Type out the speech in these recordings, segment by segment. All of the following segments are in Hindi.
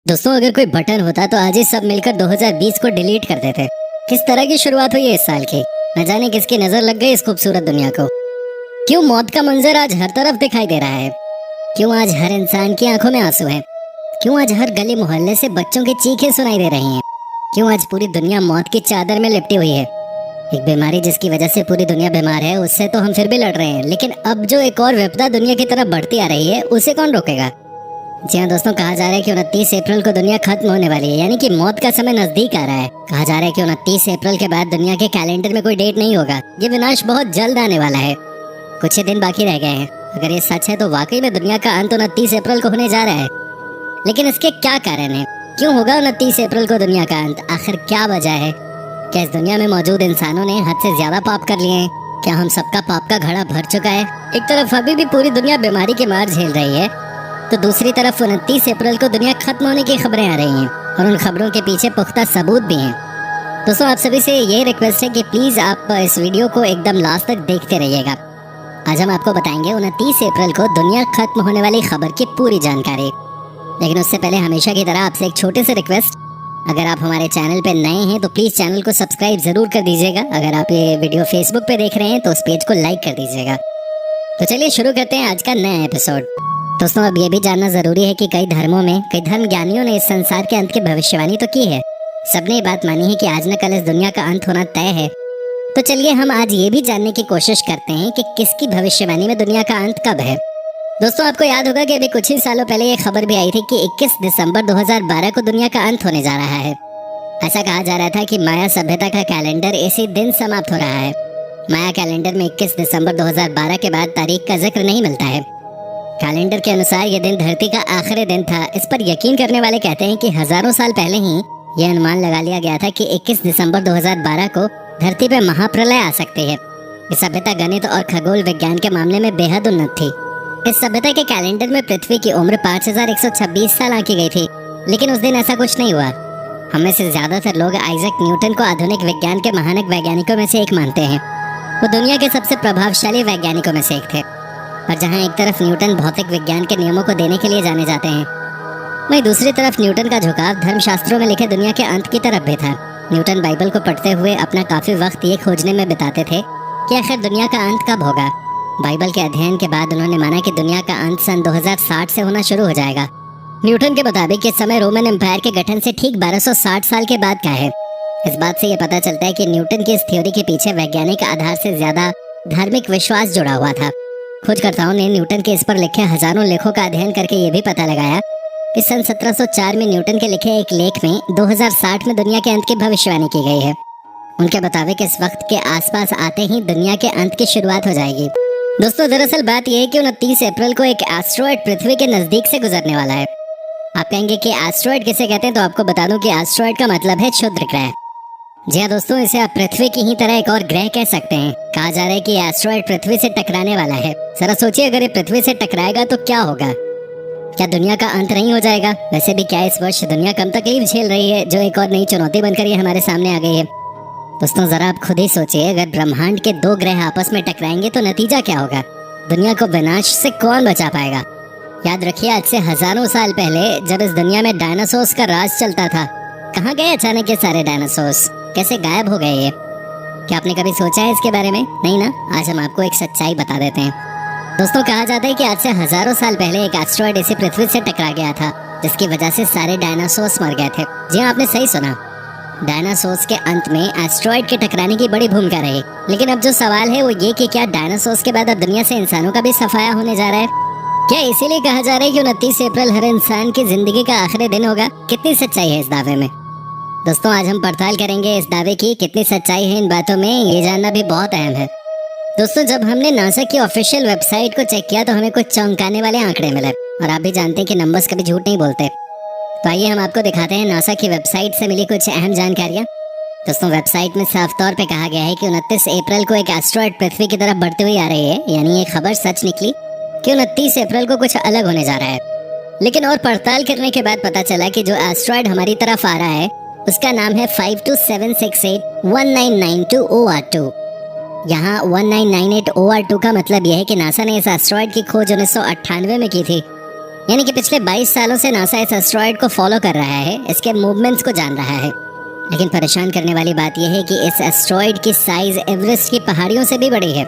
दोस्तों, अगर कोई बटन होता तो आज ही सब मिलकर 2020 को डिलीट कर देते। किस तरह की शुरुआत हुई है इस साल की। न जाने किसकी नजर लग गई इस खूबसूरत दुनिया को। क्यों मौत का मंजर आज हर तरफ दिखाई दे रहा है। क्यों आज हर इंसान की आंखों में आंसू है। क्यों आज हर गली मोहल्ले से बच्चों की चीखें सुनाई दे रही हैं। क्यों आज पूरी दुनिया मौत की चादर में लिपटी हुई है। एक बीमारी जिसकी वजह से पूरी दुनिया बीमार है, उससे तो हम फिर भी लड़ रहे हैं, लेकिन अब जो एक और विपदा दुनिया की तरफ बढ़ती आ रही है, उसे कौन रोकेगा। जी हाँ दोस्तों, कहा जा रहा है कि 29 अप्रैल को दुनिया खत्म होने वाली है, यानी कि मौत का समय नजदीक आ रहा है। कहा जा रहा है कि 29 अप्रैल के बाद दुनिया के कैलेंडर में कोई डेट नहीं होगा। ये विनाश बहुत जल्द आने वाला है। कुछ ही दिन बाकी रह गए हैं। अगर ये सच है तो वाकई में दुनिया का अंत 29 अप्रैल को होने जा रहा है। लेकिन इसके क्या कारण है। क्यों होगा 29 अप्रैल को दुनिया का अंत। आखिर क्या वजह है। क्या इस दुनिया में मौजूद इंसानों ने हद से ज्यादा पाप कर लिए हैं। क्या हम सबका पाप का घड़ा भर चुका है। एक तरफ अभी भी पूरी दुनिया बीमारी की मार झेल रही है, तो दूसरी तरफ 29 अप्रैल को दुनिया खत्म होने की खबरें आ रही हैं, और उन खबरों के पीछे पुख्ता सबूत भी हैं। दोस्तों, आप सभी से ये रिक्वेस्ट है कि प्लीज आप इस वीडियो को एकदम लास्ट तक देखते रहिएगा। आज हम आपको बताएंगे 29 अप्रैल को दुनिया खत्म होने वाली खबर की पूरी जानकारी। लेकिन उससे पहले हमेशा की तरह आपसे एक छोटे से रिक्वेस्ट, अगर आप हमारे चैनल पे नए हैं तो प्लीज चैनल को सब्सक्राइब जरूर कर दीजिएगा। अगर आप ये वीडियो फेसबुक पे देख रहे हैं तो उस पेज को लाइक कर दीजिएगा। तो चलिए शुरू करते हैं आज का नया एपिसोड। दोस्तों, अब ये भी जानना जरूरी है कि कई धर्मों में कई धर्म ज्ञानियों ने इस संसार के अंत की भविष्यवाणी तो की है। सबने ये बात मानी है कि आज न कल इस दुनिया का अंत होना तय है। तो चलिए हम आज ये भी जानने की कोशिश करते हैं कि किसकी भविष्यवाणी में दुनिया का अंत कब है। दोस्तों, आपको याद होगा कि अभी कुछ ही सालों पहले ये खबर भी आई थी कि 21 दिसंबर 2012 को दुनिया का अंत होने जा रहा है। ऐसा कहा जा रहा था कि माया सभ्यता का कैलेंडर इसी दिन समाप्त हो रहा है। माया कैलेंडर में 21 दिसंबर 2012 के बाद तारीख का जिक्र नहीं मिलता है। कैलेंडर के अनुसार यह दिन धरती का आखिरी दिन था। इस पर यकीन करने वाले कहते हैं कि हजारों साल पहले ही यह अनुमान लगा लिया गया था कि 21 दिसंबर 2012 को धरती पर महाप्रलय आ सकती है। इस सभ्यता गणित और खगोल विज्ञान के मामले में बेहद उन्नत थी। इस सभ्यता के कैलेंडर में पृथ्वी की उम्र 5126 साल आंकी गई थी, लेकिन उस दिन ऐसा कुछ नहीं हुआ। हमें से ज्यादातर लोग आइजैक न्यूटन को आधुनिक विज्ञान के महानक वैज्ञानिकों में से एक मानते हैं। वो दुनिया के सबसे प्रभावशाली वैज्ञानिकों में से एक थे। और जहां एक तरफ न्यूटन भौतिक विज्ञान के नियमों को देने के लिए जाने जाते हैं, वहीं दूसरी तरफ न्यूटन का झुकाव धर्मशास्त्रों में लिखे दुनिया के अंत की तरफ भी था। न्यूटन बाइबल को पढ़ते हुए अपना काफी वक्त ये खोजने में बिताते थे कि आखिर दुनिया का अंत कब होगा। बाइबल के अध्ययन के बाद उन्होंने माना कि दुनिया का अंत सन 2060 से होना शुरू हो जाएगा। न्यूटन के मुताबिक इस समय रोमन एम्पायर के गठन से ठीक 1260 साल के बाद का है। इस बात से यह पता चलता है कि न्यूटन की इस थ्योरी के पीछे वैज्ञानिक आधार से ज्यादा धार्मिक विश्वास जुड़ा हुआ था। खोजकर्ताओं ने न्यूटन के इस पर लिखे हजारों लेखों का अध्ययन करके ये भी पता लगाया कि सन 1704 में न्यूटन के लिखे एक लेख में 2060 में दुनिया के अंत की भविष्यवाणी की गई है। उनके मुताबिक इस वक्त के आसपास आते ही दुनिया के अंत की शुरुआत हो जाएगी। दोस्तों, दरअसल बात यह है कि 29 अप्रैल को एक एस्ट्रॉयड पृथ्वी के नजदीक से गुजरने वाला है। आप कहेंगे कि एस्ट्रॉयड किसे कहते हैं, तो आपको बता दूं कि एस्ट्रॉयड का मतलब है क्षुद्र ग्रह। जी हाँ दोस्तों, इसे आप पृथ्वी की ही तरह एक और ग्रह कह सकते हैं। कहा जा रहा है कि एस्ट्रॉयड पृथ्वी से टकराने वाला है। जरा सोचिए, अगर ये पृथ्वी से टकराएगा तो क्या होगा। क्या दुनिया का अंत नहीं हो जाएगा। वैसे भी क्या इस वर्ष दुनिया कम तकलीफ झेल रही है, जो एक और नई चुनौती बनकर ये हमारे सामने आ गई है। दोस्तों, जरा आप खुद ही सोचिए, अगर ब्रह्मांड के दो ग्रह आपस में टकराएंगे तो नतीजा क्या होगा। दुनिया को विनाश से कौन बचा पाएगा। याद रखिए, आज से हजारों साल पहले जब इस दुनिया में डायनासोर्स का राज चलता था, कहाँ गए अचानक ये सारे डायनासोर्स। कैसे गायब हो गए ये। क्या आपने कभी सोचा है इसके बारे में। नहीं ना। आज हम आपको एक सच्चाई बता देते हैं। दोस्तों, कहा जाता है कि आज से हजारों साल पहले एक एस्ट्रॉयड इसी पृथ्वी से टकरा गया था, जिसकी वजह से सारे डायनासोर्स मर गए थे। जी हाँ, आपने सही सुना। डायनासोर्स के अंत में एस्ट्रॉयड के टकराने की बड़ी भूमिका रही। लेकिन अब जो सवाल है वो ये कि क्या डायनासोर्स के बाद अब दुनिया से इंसानों का भी सफाया होने जा रहा है। क्या इसीलिए कहा जा रहा है कि 29 अप्रैल हर इंसान की जिंदगी का आखिरी दिन होगा। कितनी सच्चाई है इस दावे में। दोस्तों, आज हम पड़ताल करेंगे इस दावे की। कितनी सच्चाई है इन बातों में, ये जानना भी बहुत अहम है। दोस्तों, जब हमने नासा की ऑफिशियल वेबसाइट को चेक किया तो हमें कुछ चौंकाने वाले आंकड़े मिले। और आप भी जानते हैं कि नंबर्स कभी झूठ नहीं बोलते। तो आइए हम आपको दिखाते हैं नासा की वेबसाइट से मिली कुछ अहम जानकारियां। दोस्तों, वेबसाइट में साफ तौर पे कहा गया है कि 29 अप्रैल को एक एस्ट्रॉयड पृथ्वी की तरफ बढ़ती हुई आ रही है। यानी ये खबर सच निकली कि 29 अप्रैल को कुछ अलग होने जा रहा है। लेकिन और पड़ताल करने के बाद पता चला कि जो एस्ट्रॉयड हमारी तरफ आ रहा है उसका नाम है 5276819992 OR2। यहाँ 1998 OR2 का मतलब यह है कि नासा ने इस एस्ट्रॉयड की खोज 1998 में की थी। यानी कि पिछले 22 सालों से नासा इस एस्ट्रॉयड को फॉलो कर रहा है, इसके मूवमेंट्स को जान रहा है। लेकिन परेशान करने वाली बात यह है कि इस एस्ट्रॉयड की साइज एवरेस्ट की पहाड़ियों से भी बड़ी है।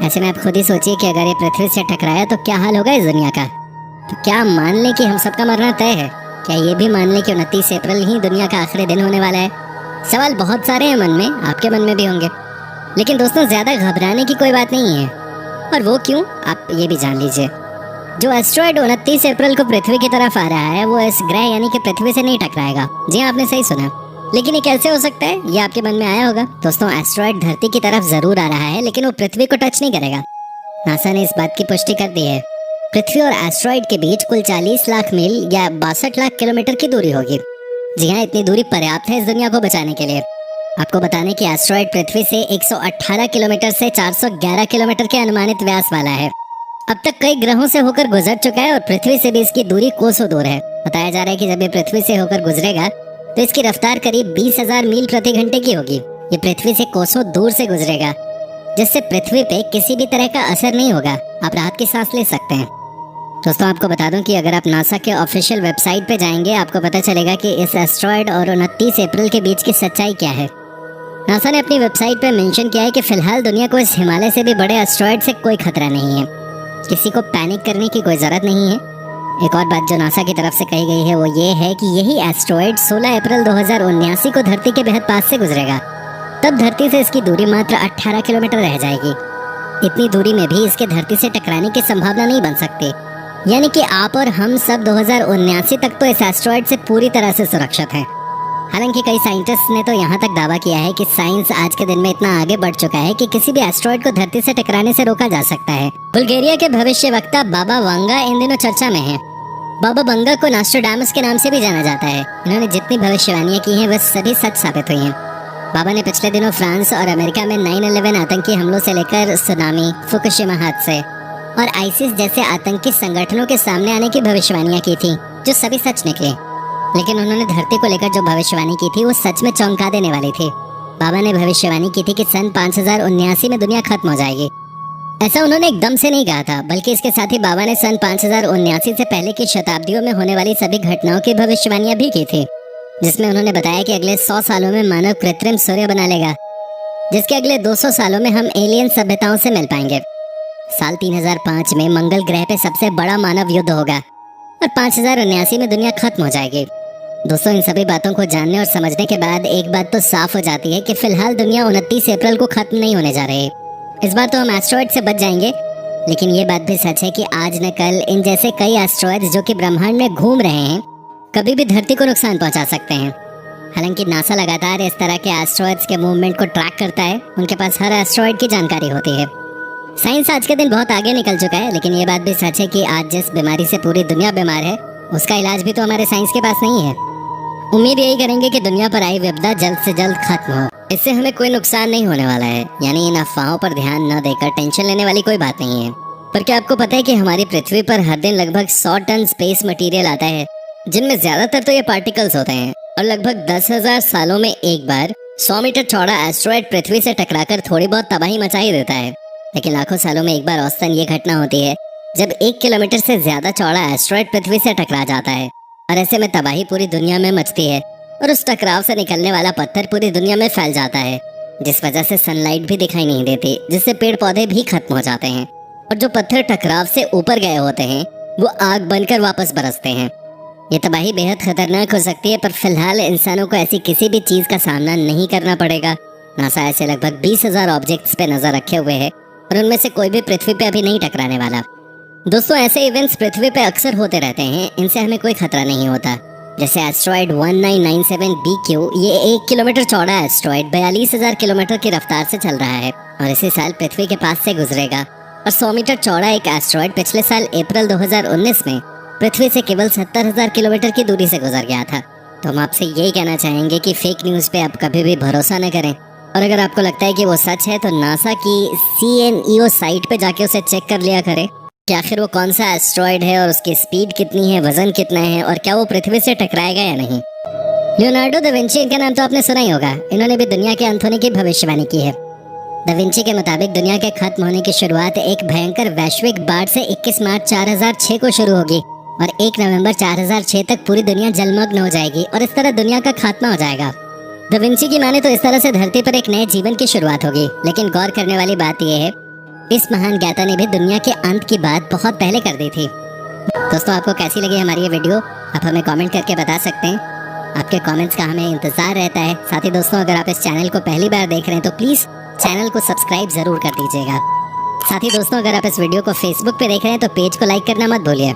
ऐसे में आप खुद ही सोचिए कि अगर ये पृथ्वी से टकराया तो क्या हाल होगा इस दुनिया का। तो क्या मान लें कि हम सबका मरना तय है? क्या ये भी मान लें कि 29 अप्रैल ही दुनिया का आखिरी दिन होने वाला है? सवाल बहुत सारे हैं मन में, आपके मन में भी होंगे। लेकिन दोस्तों, ज्यादा घबराने की कोई बात नहीं है। और वो क्यों, आप ये भी जान लीजिए। जो एस्ट्रॉयड 29 अप्रैल को पृथ्वी की तरफ आ रहा है वो इस ग्रह यानी कि पृथ्वी से नहीं टकराएगा। जी हाँ, आपने सही सुना। लेकिन ये कैसे हो सकता है, ये आपके मन में आया होगा। दोस्तों, एस्ट्रॉयड धरती की तरफ जरूर आ रहा है, लेकिन वो पृथ्वी को टच नहीं करेगा। नासा ने इस बात की पुष्टि कर दी है। पृथ्वी और एस्ट्रॉयड के बीच कुल 40 लाख मील या 62 लाख किलोमीटर की दूरी होगी। जी हाँ, इतनी दूरी पर्याप्त है इस दुनिया को बचाने के लिए। आपको बताने कि एस्ट्रॉयड पृथ्वी से 118 किलोमीटर से 411 किलोमीटर के अनुमानित व्यास वाला है। अब तक कई ग्रहों से होकर गुजर चुका है और पृथ्वी से भी इसकी दूरी कोसों दूर है। बताया जा रहा है कि जब ये पृथ्वी से होकर गुजरेगा तो इसकी रफ्तार करीब 20,000 मील प्रति घंटे की होगी। ये पृथ्वी से कोसों दूर से गुजरेगा, जिससे पृथ्वी पे किसी भी तरह का असर नहीं होगा। आप राहत की सांस ले सकते हैं। दोस्तों, आपको बता दूं कि अगर आप नासा के ऑफिशियल वेबसाइट पे जाएंगे आपको पता चलेगा कि इस एस्ट्रॉयड और 29 अप्रैल के बीच की सच्चाई क्या है। नासा ने अपनी वेबसाइट पे मेंशन किया है कि फिलहाल दुनिया को इस हिमालय से भी बड़े एस्ट्रॉयड से कोई खतरा नहीं है। किसी को पैनिक करने की कोई जरूरत नहीं है। एक और बात जो नासा की तरफ से कही गई है वो ये है कि यही एस्ट्रॉयड 16 अप्रैल 2079 को धरती के बेहद पास से गुजरेगा। तब धरती से इसकी दूरी मात्र 18 किलोमीटर रह जाएगी। इतनी दूरी में भी इसके धरती से टकराने की संभावना नहीं बन सकती। यानी कि आप और हम सब 2079 तक तो इस एस्ट्रॉयड से पूरी तरह से सुरक्षित हैं। हालांकि कई साइंटिस्ट ने तो यहाँ तक दावा किया है कि साइंस आज के दिन में इतना आगे बढ़ चुका है कि किसी भी एस्ट्रॉयड को धरती से टकराने से रोका जा सकता है। बुल्गारिया के भविष्यवक्ता बाबा वांगा इन दिनों चर्चा में है। बाबा वांगा को नॉस्ट्राडामस के नाम से भी जाना जाता है। इन्होंने जितनी भविष्यवाणियां की हैं वह सभी सच साबित हुई हैं। बाबा ने पिछले दिनों फ्रांस और अमेरिका में 9/11 आतंकी हमलों से लेकर सुनामी, फुकुशिमा हादसे और आईसिस जैसे आतंकी संगठनों के सामने आने की भविष्यवाणियां की थी, जो सभी सच निकली। लेकिन उन्होंने धरती को लेकर जो भविष्यवाणी की थी वो सच में चौंका देने वाली थी। बाबा ने भविष्यवाणी की थी कि सन 5079 में दुनिया खत्म हो जाएगी। ऐसा उन्होंने एकदम से नहीं कहा था, बल्कि इसके साथ ही बाबा ने सन 5079 से पहले की शताब्दियों में होने वाली सभी घटनाओं की भविष्यवाणियां भी की थी, जिसमें उन्होंने बताया कि अगले 100 सालों में मानव कृत्रिम सूर्य बना लेगा, जिसके अगले 200 सालों में हम एलियन सभ्यताओं से मिल पाएंगे। साल 3005 में मंगल ग्रह पे सबसे बड़ा मानव युद्ध होगा और 5079 में दुनिया खत्म हो जाएगी। दोस्तों, इन सभी बातों को जानने और समझने के बाद एक बात तो साफ हो जाती है कि फिलहाल दुनिया 29 अप्रैल को खत्म नहीं होने जा रही। इस बार तो हम एस्ट्रॉयड से बच जाएंगे, लेकिन ये बात भी सच है कि आज न कल इन जैसे कई एस्ट्रॉयड जो कि ब्रह्मांड में घूम रहे हैं कभी भी धरती को नुकसान पहुंचा सकते हैं। हालांकि नासा लगातार इस तरह के एस्ट्रॉयड्स के मूवमेंट को ट्रैक करता है। उनके पास हर एस्ट्रॉयड की जानकारी होती है। साइंस आज के दिन बहुत आगे निकल चुका है, लेकिन ये बात भी सच है कि आज जिस बीमारी से पूरी दुनिया बीमार है उसका इलाज भी तो हमारे साइंस के पास नहीं है। उम्मीद यही करेंगे कि दुनिया पर आई विपदा जल्द से जल्द खत्म हो। इससे हमें कोई नुकसान नहीं होने वाला है। यानी इन अफवाहों पर ध्यान न देकर टेंशन लेने वाली कोई बात नहीं है। पर क्या आपको पता है कि हमारी पृथ्वी पर हर दिन लगभग 100 टन स्पेस मटेरियल आता है, जिनमें ज्यादातर तो ये पार्टिकल्स होते हैं, और लगभग 10,000 सालों में एक बार 100 मीटर चौड़ा एस्ट्रॉयड पृथ्वी से टकराकर थोड़ी बहुत तबाही मचा ही देता है। लेकिन लाखों सालों में एक बार औसतन ये घटना होती है जब 1 किलोमीटर से ज्यादा चौड़ा एस्ट्रॉयड पृथ्वी से टकरा जाता है, और ऐसे में तबाही पूरी दुनिया में मचती है और उस टकराव से निकलने वाला पत्थर पूरी दुनिया में फैल जाता है, जिस वजह से सनलाइट भी दिखाई नहीं देती, जिससे पेड़ पौधे भी खत्म हो जाते हैं, और जो पत्थर टकराव से ऊपर गए होते हैं वो आग बनकर वापस बरसते हैं। ये तबाही बेहद खतरनाक हो सकती है, पर फिलहाल इंसानों को ऐसी किसी भी चीज का सामना नहीं करना पड़ेगा। नासा ऐसे लगभग 20,000 ऑब्जेक्ट्स पे नजर रखे हुए है और उनमें से कोई भी पृथ्वी पे अभी नहीं टकराने वाला। दोस्तों, ऐसे इवेंट्स पृथ्वी पे अक्सर होते रहते हैं, इनसे हमें कोई खतरा नहीं होता। जैसे एस्ट्रॉयड 1997 BQ, ये 1 किलोमीटर चौड़ा एस्ट्रॉयड 42,000 किलोमीटर की रफ्तार से चल रहा है और इसी साल पृथ्वी के पास से गुजरेगा। और 100 मीटर चौड़ा एक एस्ट्रॉयड पिछले साल अप्रैल 2019 में पृथ्वी से केवल 70,000 किलोमीटर की दूरी से गुजर गया था। तो हम आपसे यही कहना चाहेंगे कि फेक न्यूज़ पे आप कभी भी भरोसा न करें, और अगर आपको लगता है कि वो सच है तो नासा की CNEO साइट पे जाके उसे चेक कर लिया करें कि आखिर वो कौन सा एस्ट्रॉयड है और उसकी स्पीड कितनी है, वजन कितना है, और क्या वो पृथ्वी से टकराएगा या नहीं। लियोनार्डो दा विंची, इनका नाम तो आपने सुना ही होगा। इन्होंने भी दुनिया के अंत होने की भविष्यवाणी की है। दा विंची के मुताबिक दुनिया के खत्म होने की शुरुआत एक भयंकर वैश्विक बाढ़ से 21 मार्च 4006 को शुरू होगी, और 1 नवंबर 4006 तक पूरी दुनिया जलमग्न हो जाएगी और इस तरह दुनिया का खात्मा हो जाएगा। दा विंची की माने तो इस तरह से धरती पर एक नए जीवन की शुरुआत होगी। लेकिन गौर करने वाली बात यह है, इस महान ज्ञाता ने भी दुनिया के अंत की बात बहुत पहले कर दी थी। दोस्तों, आपको कैसी लगी हमारी ये वीडियो, आप हमें कमेंट करके बता सकते हैं। आपके कमेंट्स का हमें इंतजार रहता है। साथ ही दोस्तों, अगर आप इस चैनल को पहली बार देख रहे हैं तो प्लीज चैनल को सब्सक्राइब जरूर कर दीजिएगा। साथ ही दोस्तों, अगर आप इस वीडियो को फेसबुक पे देख रहे हैं तो पेज को लाइक करना मत भूलिए।